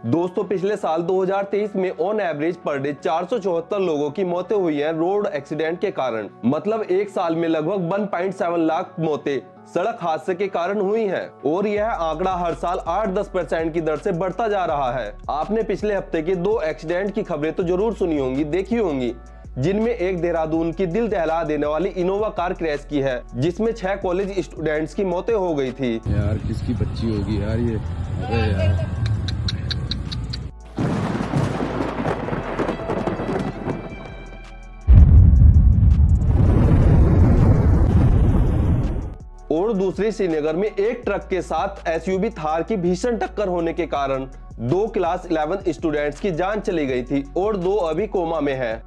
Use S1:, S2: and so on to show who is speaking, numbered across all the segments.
S1: दोस्तों पिछले साल 2023 में ऑन एवरेज पर डे 474 लोगों की मौतें हुई हैं रोड एक्सीडेंट के कारण। मतलब एक साल में लगभग 1.7 लाख मौतें सड़क हादसे के कारण हुई हैं और यह आंकड़ा हर साल 8-10% की दर से बढ़ता जा रहा है। आपने पिछले हफ्ते के 2 एक्सीडेंट की खबरें तो जरूर सुनी होंगी, देखी होंगी, जिनमें एक देहरादून की दिल दहला देने वाली इनोवा कार क्रैश की है, जिसमें 6 कॉलेज स्टूडेंट्स की मौतें हो गई थी।
S2: यार किसकी बच्ची होगी यार ये। अरे यार
S1: और दूसरी श्रीनगर में एक ट्रक के साथ एसयूवी थार की भीषण टक्कर होने के कारण 2 क्लास 11 स्टूडेंट्स की जान चली गई थी और 2 अभी कोमा में हैं।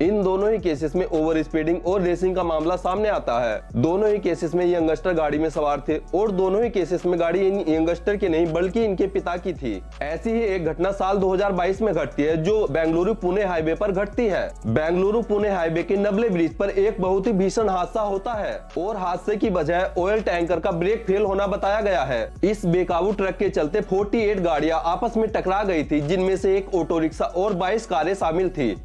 S1: इन दोनों ही केसेस में ओवर स्पीडिंग और रेसिंग का मामला सामने आता है। दोनों ही केसेस में यंगस्टर गाड़ी में सवार थे और दोनों ही केसेस में गाड़ी इन यंगस्टर की नहीं बल्कि इनके पिता की थी। ऐसी ही एक घटना साल 2022 में घटती है जो बेंगलुरु पुणे हाईवे पर घटती है। बेंगलुरु पुणे हाईवे के नबले ब्रिज पर एक बहुत ही भीषण हादसा होता है और हादसे की वजह ऑयल टैंकर का ब्रेक फेल होना बताया गया है। इस बेकाबू ट्रक के चलते 48 गाड़ियां आपस में टकरा गई थी, जिनमें से एक ऑटो रिक्शा और 22 कारें शामिल थी।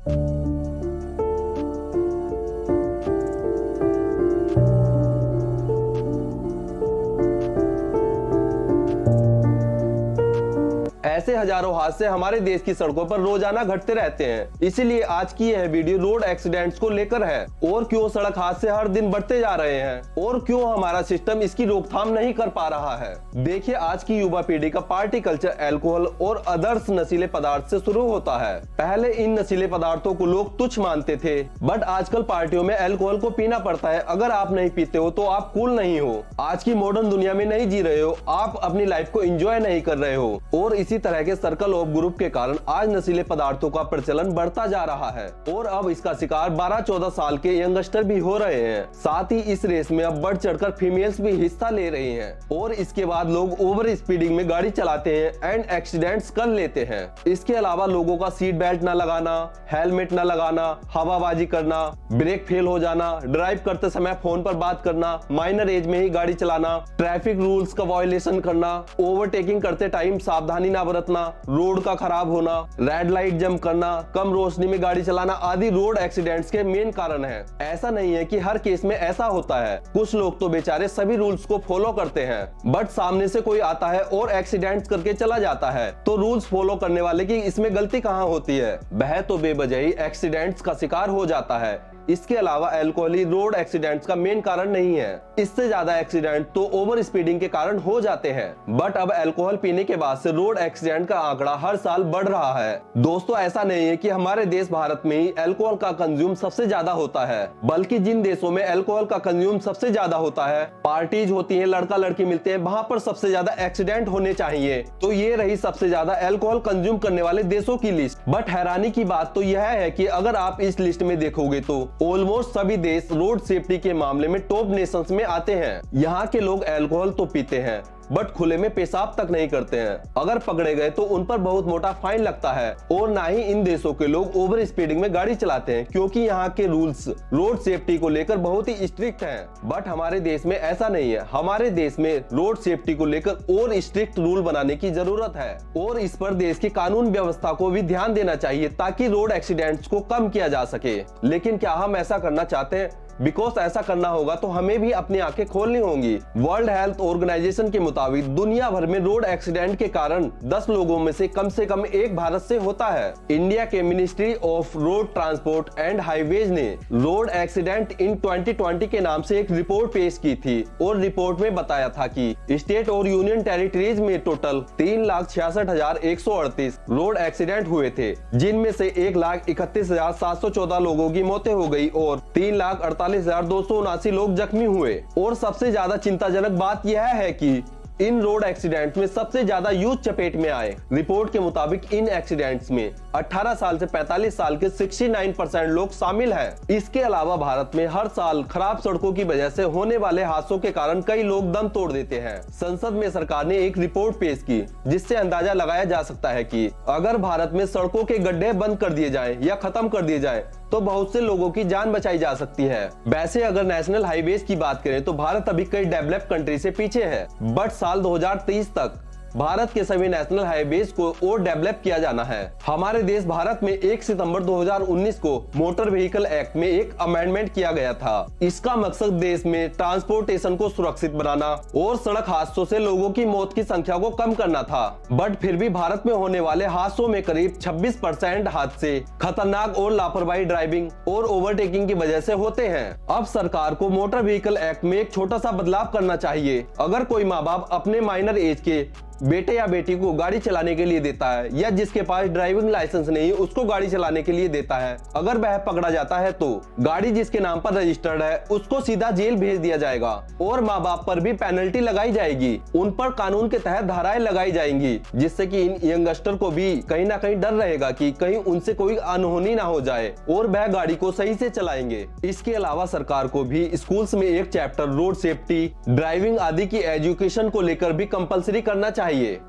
S1: ऐसे हजारों हादसे हमारे देश की सड़कों पर रोजाना घटते रहते हैं। इसीलिए आज की यह वीडियो रोड एक्सीडेंट्स को लेकर है और क्यों सड़क हादसे हर दिन बढ़ते जा रहे हैं और क्यों हमारा सिस्टम इसकी रोकथाम नहीं कर पा रहा है। देखिए, आज की युवा पीढ़ी का पार्टी कल्चर अल्कोहल और अदर्स नशीले पदार्थ से शुरू होता है। पहले इन नशीले पदार्थों को लोग तुच्छ मानते थे, बट आजकल पार्टियों में अल्कोहल को पीना पड़ता है। अगर आप नहीं पीते हो तो आप कूल नहीं हो, आज की मॉडर्न दुनिया में नहीं जी रहे हो, आप अपनी लाइफ को एंजॉय नहीं कर रहे हो। और इसी तरह के सर्कल ऑफ ग्रुप के कारण आज नशीले पदार्थों का प्रचलन बढ़ता जा रहा है और अब इसका शिकार 12-14 साल के यंगस्टर भी हो रहे हैं। साथ ही इस रेस में अब बढ़ चढ़कर फीमेल्स भी हिस्सा ले रही हैं और इसके बाद लोग ओवर स्पीडिंग में गाड़ी चलाते हैं एंड एक्सीडेंट्स कर लेते हैं। इसके अलावा लोगों का सीट बेल्ट न लगाना, हेलमेट न लगाना, हवाबाजी करना, ब्रेक फेल हो जाना, ड्राइव करते समय फोन पर बात करना, माइनर एज में ही गाड़ी चलाना, ट्रैफिक रूल्स का वायलेशन करना, ओवरटेकिंग करते टाइम सावधानी ना बरतना, रोड का खराब होना, रेड लाइट जंप करना, कम रोशनी में गाड़ी चलाना आदि रोड एक्सीडेंट्स के मेन कारण हैं। ऐसा नहीं है कि हर केस में ऐसा होता है, कुछ लोग तो बेचारे सभी रूल्स को फॉलो करते हैं, बट सामने से कोई आता है और एक्सीडेंट्स करके चला जाता है तो रूल्स फॉलो करने वाले की इसमें गलती कहाँ होती है? वह तो बेवजह एक्सीडेंट्स का शिकार हो जाता है। इसके अलावा अल्कोहल ही रोड एक्सीडेंट्स का मेन कारण नहीं है, इससे ज्यादा एक्सीडेंट तो ओवर स्पीडिंग के कारण हो जाते हैं। बट अब अल्कोहल पीने के बाद से रोड एक्सीडेंट का आंकड़ा हर साल बढ़ रहा है। दोस्तों, ऐसा नहीं है कि हमारे देश भारत में ही अल्कोहल का कंज्यूम सबसे ज्यादा होता है, बल्कि जिन देशों में अल्कोहल का कंज्यूम सबसे ज्यादा होता है, पार्टीज होती है, लड़का लड़की मिलते हैं, वहां पर सबसे ज्यादा एक्सीडेंट होने चाहिए। तो ये रही सबसे ज्यादा अल्कोहल कंज्यूम करने वाले देशों की लिस्ट। बट हैरानी की बात तो यह है कि अगर आप इस लिस्ट में देखोगे तो ऑलमोस्ट सभी देश रोड सेफ्टी के मामले में टॉप नेशंस में आते हैं। यहाँ के लोग अल्कोहल तो पीते हैं बट खुले में पेशाब तक नहीं करते हैं। अगर पकड़े गए तो उन पर बहुत मोटा फाइन लगता है और ना ही इन देशों के लोग ओवर स्पीडिंग में गाड़ी चलाते हैं, क्योंकि यहाँ के रूल्स रोड सेफ्टी को लेकर बहुत ही स्ट्रिक्ट हैं। बट हमारे देश में ऐसा नहीं है। हमारे देश में रोड सेफ्टी को लेकर और स्ट्रिक्ट रूल बनाने की जरूरत है और इस पर देश की कानून व्यवस्था को भी ध्यान देना चाहिए ताकि रोड एक्सीडेंट्स को कम किया जा सके। लेकिन क्या हम ऐसा करना चाहते हैं? बिकॉज ऐसा करना होगा तो हमें भी अपनी आंखें खोलनी होंगी। वर्ल्ड हेल्थ ऑर्गेनाइजेशन के मुताबिक दुनिया भर में रोड एक्सीडेंट के कारण 10 लोगों में से कम एक भारत से होता है। इंडिया के ministry of road transport and highways ने रोड एक्सीडेंट इन 2020 के नाम से एक रिपोर्ट पेश की थी और रिपोर्ट में बताया था कि स्टेट और यूनियन टेरिटरीज में टोटल 3,66,138 रोड एक्सीडेंट हुए थे, जिनमें से 1,31,714 लोगों की मौतें हो गई और 3,48,279 लोग जख्मी हुए। और सबसे ज्यादा चिंताजनक बात यह है कि इन रोड एक्सीडेंट्स में सबसे ज्यादा यूथ चपेट में आए। रिपोर्ट के मुताबिक इन एक्सीडेंट्स में 18 साल से 45 साल के 69% लोग शामिल हैं। इसके अलावा भारत में हर साल खराब सड़कों की वजह से होने वाले हादसों के कारण कई लोग दम तोड़ देते हैं। संसद में सरकार ने एक रिपोर्ट पेश की जिससे अंदाजा लगाया जा सकता है कि अगर भारत में सड़कों के गड्ढे बंद कर दिए जाएं या खत्म कर दिए जाएं तो बहुत से लोगों की जान बचाई जा सकती है। वैसे अगर नेशनल हाईवेज की बात करें तो भारत अभी कई डेवलप्ड कंट्री से पीछे है, बट साल 2023 तक भारत के सभी नेशनल हाईवेज को और डेवलप किया जाना है। हमारे देश भारत में 1 सितंबर 2019 को मोटर व्हीकल एक्ट में एक अमेंडमेंट किया गया था। इसका मकसद देश में ट्रांसपोर्टेशन को सुरक्षित बनाना और सड़क हादसों से लोगों की मौत की संख्या को कम करना था। बट फिर भी भारत में होने वाले हादसों में करीब 26% हादसे खतरनाक और लापरवाही ड्राइविंग और ओवरटेकिंग की वजह से होते हैं। अब सरकार को मोटर व्हीकल एक्ट में एक छोटा सा बदलाव करना चाहिए। अगर कोई माँ बाप अपने माइनर एज के बेटे या बेटी को गाड़ी चलाने के लिए देता है या जिसके पास ड्राइविंग लाइसेंस नहीं उसको गाड़ी चलाने के लिए देता है, अगर वह पकड़ा जाता है तो गाड़ी जिसके नाम पर रजिस्टर्ड है उसको सीधा जेल भेज दिया जाएगा और माँ बाप पर भी पेनल्टी लगाई जाएगी। उन पर कानून के तहत धाराएं लगाई जाएंगी, जिससे कि इन यंगस्टर को भी कहीं ना कहीं डर रहेगा कि कहीं उनसे कोई अनहोनी ना हो जाए और वह गाड़ी को सही से चलाएंगे। इसके अलावा सरकार को भी स्कूल्स में एक चैप्टर रोड सेफ्टी, ड्राइविंग आदि की एजुकेशन को लेकर भी कंपलसरी करना चाहिए।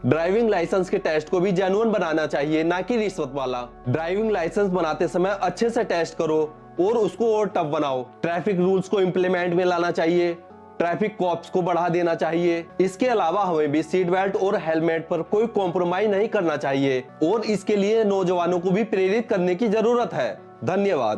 S1: ड्राइविंग लाइसेंस के टेस्ट को भी जेन्युइन बनाना चाहिए, ना कि रिश्वत वाला। ड्राइविंग लाइसेंस बनाते समय अच्छे से टेस्ट करो और उसको और टफ बनाओ। ट्रैफिक रूल्स को इम्प्लीमेंट में लाना चाहिए, ट्रैफिक कॉप्स को बढ़ा देना चाहिए। इसके अलावा हमें भी सीट बेल्ट और हेलमेट पर कोई कॉम्प्रोमाइज नहीं करना चाहिए और इसके लिए नौजवानों को भी प्रेरित करने की जरूरत है। धन्यवाद।